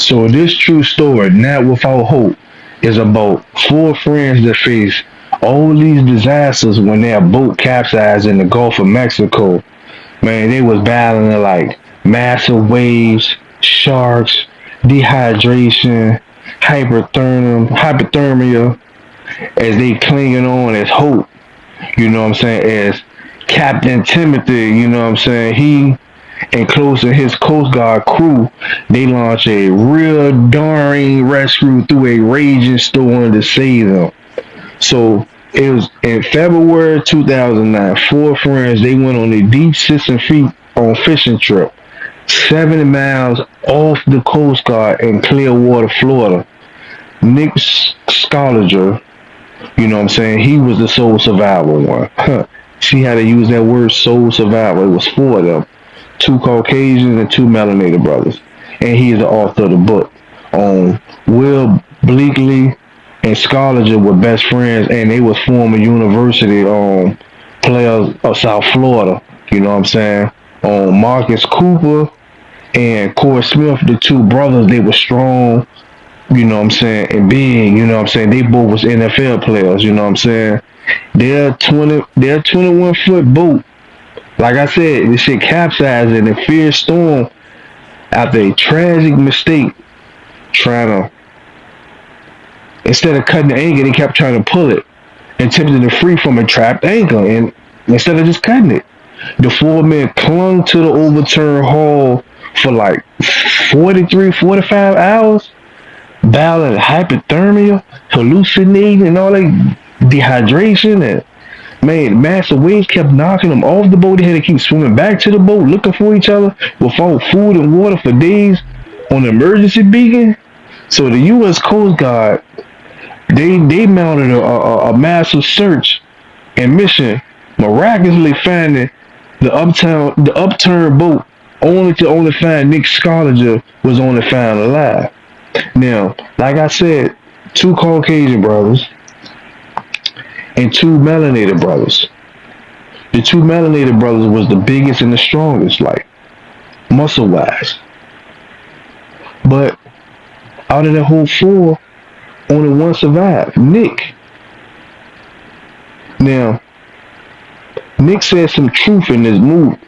So this true story, Not Without Hope, is about four friends that face all these disasters when their boat capsized in the Gulf of Mexico. Man, they was battling like massive waves, sharks, dehydration, hypothermia, as they clinging on as hope. You know what I'm saying? As Captain Timothy, you know what I'm saying? He and close to his Coast Guard crew, they launch a real daring rescue through a raging storm to save them. So it was in February 2009. Four friends they went on a deep 6 feet on fishing trip, 70 miles off the Coast Guard in Clearwater, Florida. Nick Schuyler, you know what I'm saying? He was the sole survivor one. See how they use that word sole survivor. It was four of them. Two Caucasians and two melanated brothers. And he is the author of the book. Will Bleakley and Schuyler were best friends and they was former university players of South Florida. You know what I'm saying? Marcus Cooper and Corey Smith, the two brothers, they were strong, you know what I'm saying, and big, you know what I'm saying. They both was NFL players, you know what I'm saying. They're 21-foot boat. Like I said, this shit capsized in a fierce storm after a tragic mistake trying to, instead of cutting the anchor, they kept trying to pull it and attempted to free from a trapped anchor. And instead of just cutting it, the four men clung to the overturned hull for like 43, 45 hours, battling hypothermia, hallucinating, and all that dehydration. And man, the massive waves kept knocking them off the boat. They had to keep swimming back to the boat, looking for each other without food and water for days on the emergency beacon. So the U.S. Coast Guard, they mounted a massive search and mission, miraculously finding the upturned boat, only find Nick Schuyler was only found alive. Now, like I said, two Caucasian brothers and two melanated brothers. The two melanated brothers was the biggest and the strongest, like muscle wise. But out of that whole four, only one survived, Nick. Now, Nick said some truth in this move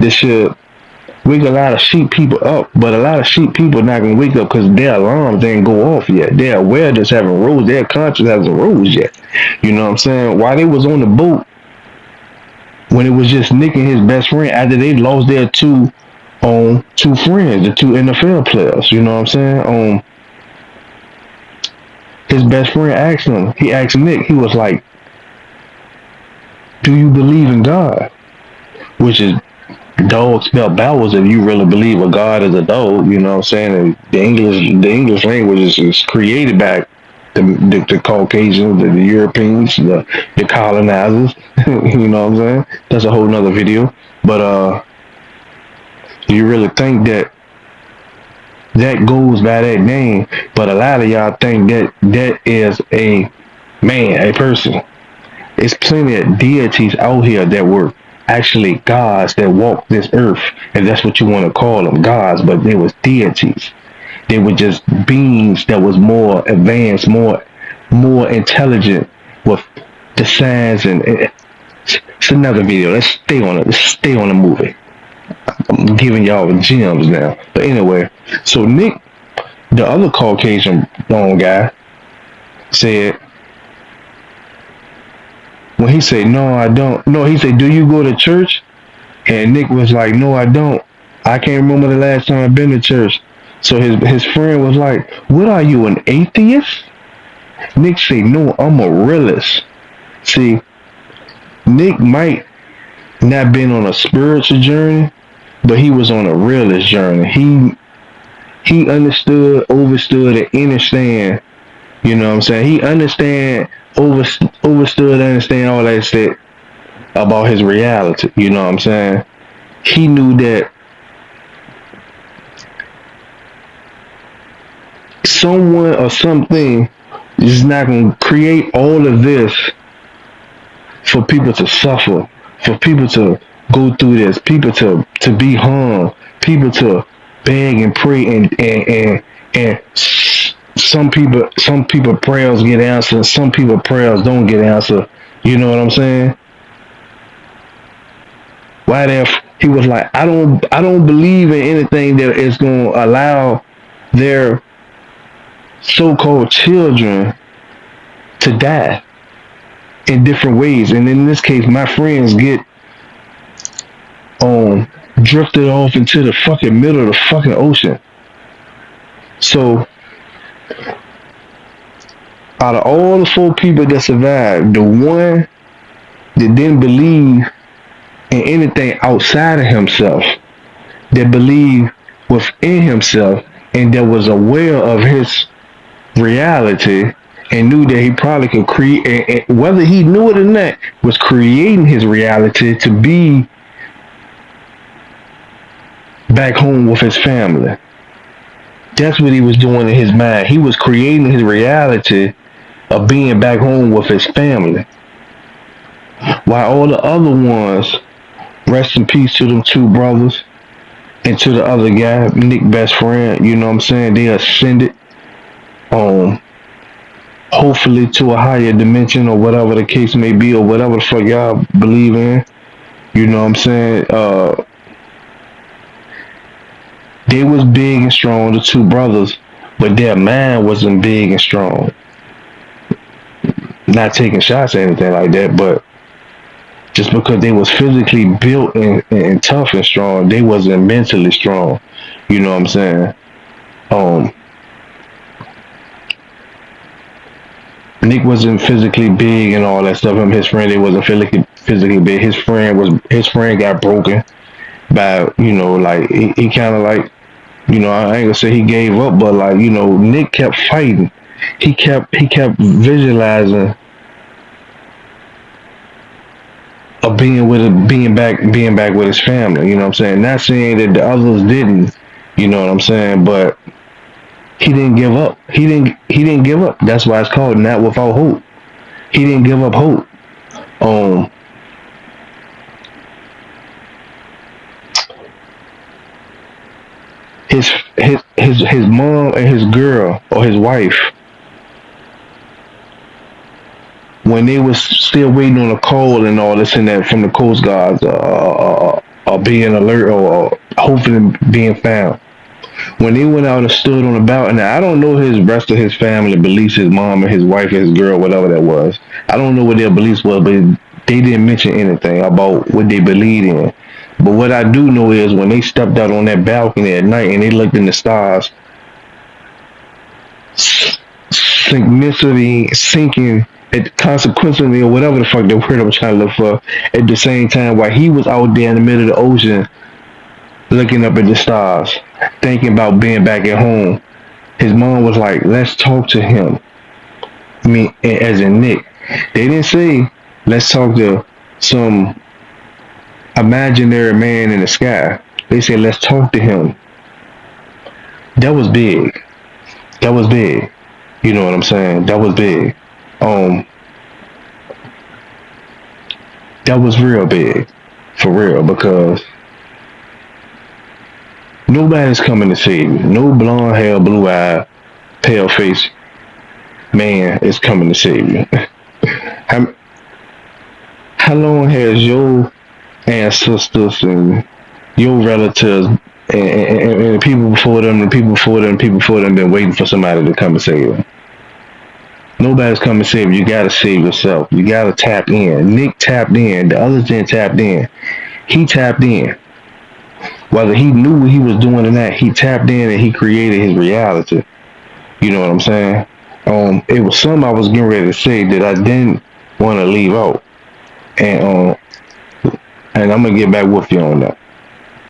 that should wake a lot of sheep people up, but a lot of sheep people not gonna wake up because their alarms ain't go off yet. Their awareness haven't rose, their conscience hasn't rose yet. You know what I'm saying? While they was on the boat, when it was just Nick and his best friend, after they lost their two friends, the two NFL players, you know what I'm saying? His best friend asked him, he asked Nick, he was like, do you believe in God? Which is dog spelled backwards if you really believe a God is a dog, you know what I'm saying? And the English language is created back the Caucasians, the Europeans, the colonizers, you know what I'm saying? That's a whole nother video. But do you really think that goes by that name? But a lot of y'all think that is a man, a person. It's plenty of deities out here that were actually gods that walked this earth, and that's what you want to call them, gods, but they was deities. They were just beings that was more advanced, more intelligent with the science, and it's another video. Let's stay on it. Let's stay on the movie. I'm giving y'all gems now. But anyway, so Nick, the other Caucasian long guy, said, when he said, no, I don't. No, he said, do you go to church? And Nick was like, no, I don't. I can't remember the last time I've been to church. So his friend was like, what are you, an atheist? Nick said, no, I'm a realist. See, Nick might not been on a spiritual journey, but he was on a realist journey. He understood, overstood, and understand. You know what I'm saying? He overstood, understand all that shit about his reality. You know what I'm saying? He knew that someone or something is not going to create all of this for people to suffer, for people to go through this, people to be harmed, people to beg and pray, and some people prayers get answered, some people prayers don't get answered. You know what I'm saying? Why there? He was like, I don't believe in anything that is gonna allow their so-called children to die in different ways. And in this case, my friends get drifted off into the fucking middle of the fucking ocean. So out of all the 4 people that survived, the one that didn't believe in anything outside of himself, that believed within himself, and that was aware of his reality, and knew that he probably could create, and whether he knew it or not, was creating his reality to be back home with his family. That's what he was doing in his mind. He was creating his reality of being back home with his family. While all the other ones, rest in peace to them 2 brothers and to the other guy, Nick best friend, you know what I'm saying? They ascended, hopefully to a higher dimension, or whatever the case may be, or whatever the fuck y'all believe in. You know what I'm saying? They was big and strong, the 2 brothers, but their mind wasn't big and strong. Not taking shots or anything like that, but just because they was physically built and tough and strong, they wasn't mentally strong. You know what I'm saying? Nick wasn't physically big and all that stuff. Him, his friend, they wasn't physically big. His friend got broken by, like he kind of like, I ain't gonna say he gave up, but like, Nick kept fighting. He kept visualizing of being back with his family. You know what I'm saying? Not saying that the others didn't. You know what I'm saying? But he didn't give up. He didn't give up. That's why it's called Not Without Hope. He didn't give up hope. His mom and his girl, or his wife, when they was still waiting on a call and all this and that from the Coast Guards, being alert, or hopefully being found. When they went out and stood on the balcony, I don't know his rest of his family beliefs, his mom and his wife and his girl, whatever that was. I don't know what their beliefs were, but they didn't mention anything about what they believed in. But what I do know is when they stepped out on that balcony at night and they looked in the stars, sinking, consequently, or whatever the fuck the word I'm trying to look for, at the same time while he was out there in the middle of the ocean looking up at the stars, thinking about being back at home. His mom was like, let's talk to him. I mean, as in Nick. They didn't say, let's talk to some imaginary man in the sky. They said, let's talk to him. That was big. That was big. You know what I'm saying? That was big. That was real big. For real, because nobody's coming to save you. No blonde hair, blue eye, pale face man is coming to save you. How long has your ancestors and your relatives and the people before them, the people before them, people before them been waiting for somebody to come and save you? Nobody's coming to save you. You gotta save yourself. You gotta tap in. Nick tapped in. The others didn't tap in. He tapped in. Whether he knew what he was doing or not, he tapped in and he created his reality. You know what I'm saying? It was something I was getting ready to say that I didn't want to leave out, and I'm gonna get back with you on that.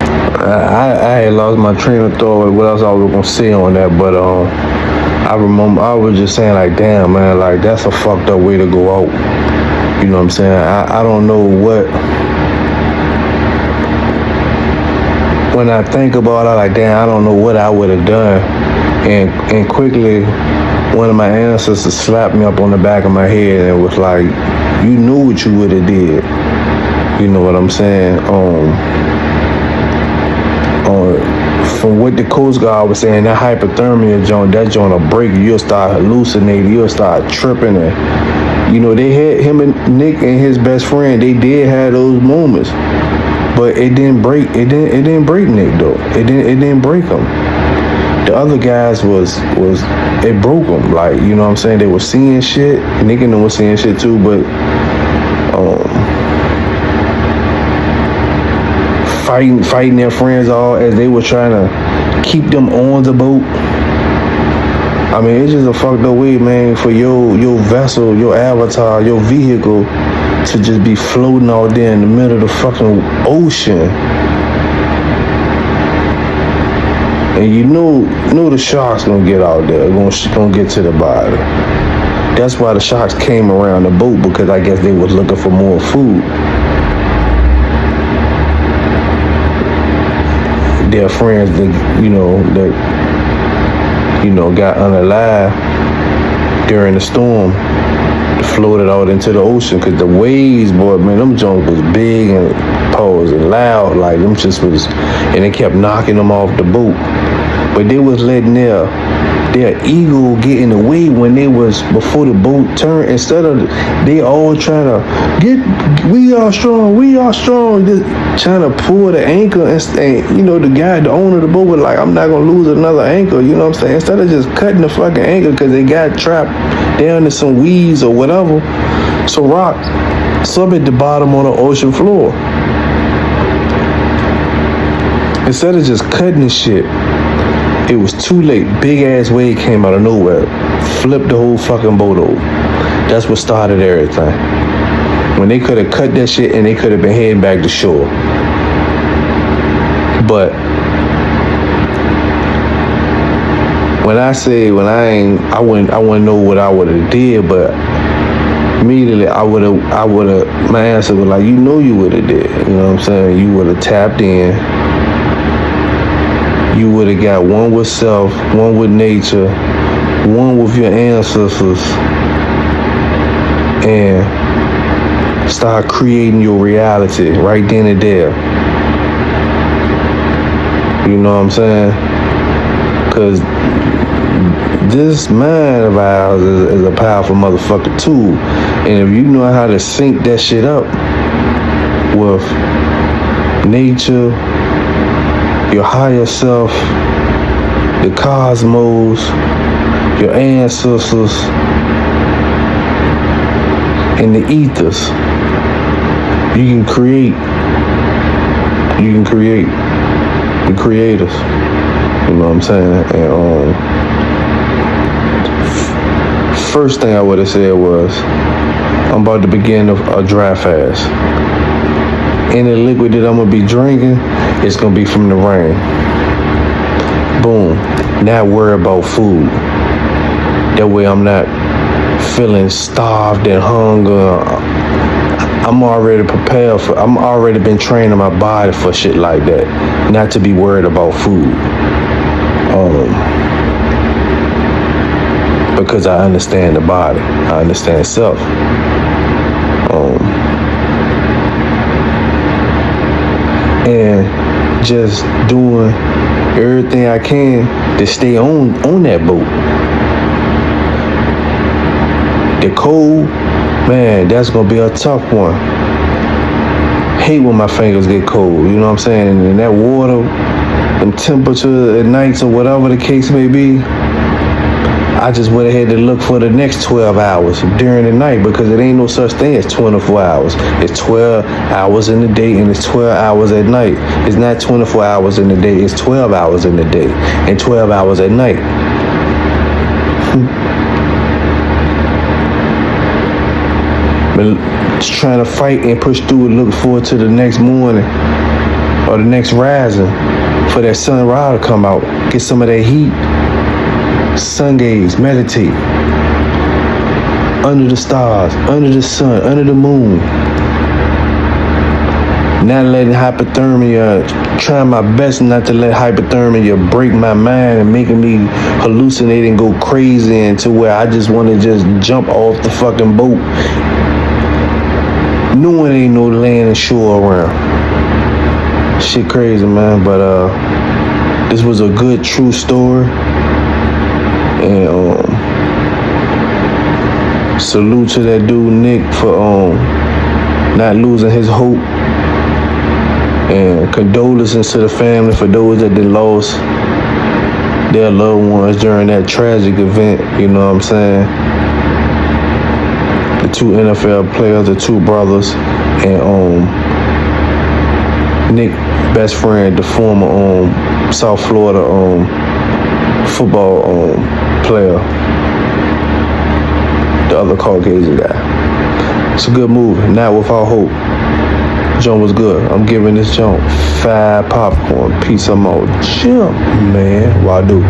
I had lost my train of thought. What else I was gonna say on that, but I remember I was just saying like, damn man, like that's a fucked up way to go out. You know what I'm saying? I don't know what. When I think about it, like, damn, I don't know what I would have done. And quickly, one of my ancestors slapped me up on the back of my head and was like, you knew what you would have did. You know what I'm saying? from what the Coast Guard was saying, that hypothermia joint, that joint will break you. You'll start hallucinating. You'll start tripping. And, you know, they had him and Nick and his best friend. They did have those moments, but it didn't break. It didn't break Nick though. It didn't break him. The other guys it broke them. Like, you know what I'm saying? They were seeing shit. Nick and them was seeing shit too, but fighting their friends all as they were trying to keep them on the boat. I mean, it's just a fucked up way, man, for your vessel, your avatar, your vehicle to just be floating out there in the middle of the fucking ocean. And you know the sharks gonna get out there, gonna get to the bottom. That's why the sharks came around the boat, because I guess they was looking for more food. Their friends that got unalive during the storm floated out into the ocean, because the waves, boy, man, them junk was big and pause and loud, like them just was, and they kept knocking them off the boat. But they was letting their ego get in the way when they was, before the boat turned. Instead of they all trying to we are strong, just trying to pull the anchor, and you know, the owner of the boat was like, I'm not gonna lose another anchor, you know what I'm saying? Instead of just cutting the fucking anchor because they got trapped down in some weeds or whatever, some rock, some at the bottom on the ocean floor. Instead of just cutting the shit, it was too late. Big ass wave came out of nowhere, flipped the whole fucking boat over. That's what started everything. When they could have cut that shit and they could have been heading back to shore. But I wouldn't know what I would have did, but immediately I would have, my answer was like, you would have did. You know what I'm saying? You would have tapped in. You would have got one with self, one with nature, one with your ancestors, and start creating your reality right then and there. You know what I'm saying? Because this mind of ours is a powerful motherfucker too. And if you know how to sync that shit up with nature, your higher self, the cosmos, your ancestors, and the ethers, you can create the creators. You know what I'm saying? And first thing I would have said was, I'm about to begin a dry fast. Any liquid that I'm gonna be drinking, it's gonna be from the rain. Boom. Not worry about food. That way I'm not feeling starved and hunger. I'm already prepared for, I'm already been training my body for shit like that. Not to be worried about food. Because I understand the body. I understand self. And just doing everything I can to stay on that boat. The cold, man, that's gonna be a tough one. Hate when my fingers get cold, you know what I'm saying? And that water, them temperature at nights or whatever the case may be, I just went ahead to look for the next 12 hours during the night, because it ain't no such thing as 24 hours. It's 12 hours in the day and it's 12 hours at night. It's not 24 hours in the day, it's 12 hours in the day and 12 hours at night. But just trying to fight and push through and look forward to the next morning or the next rising for that sunrise to come out, get some of that heat. Sun gaze, meditate. Under the stars, under the sun, under the moon. Not letting hypothermia, trying my best not to let hypothermia break my mind and making me hallucinate and go crazy into where I just want to just jump off the fucking boat. Knowing ain't no land and shore around. Shit crazy, man, but This was a good, true story. And salute to that dude Nick for not losing his hope. And condolences to the family for those that did lost their loved ones during that tragic event, you know what I'm saying? The two NFL players, the two brothers, and Nick best friend, the former South Florida football player, the other Caucasian guy. It's a good movie. Not Without Hope. Joint was good. I'm giving this joint 5 popcorn. Peace. I'm out. Jump, man. Wadu.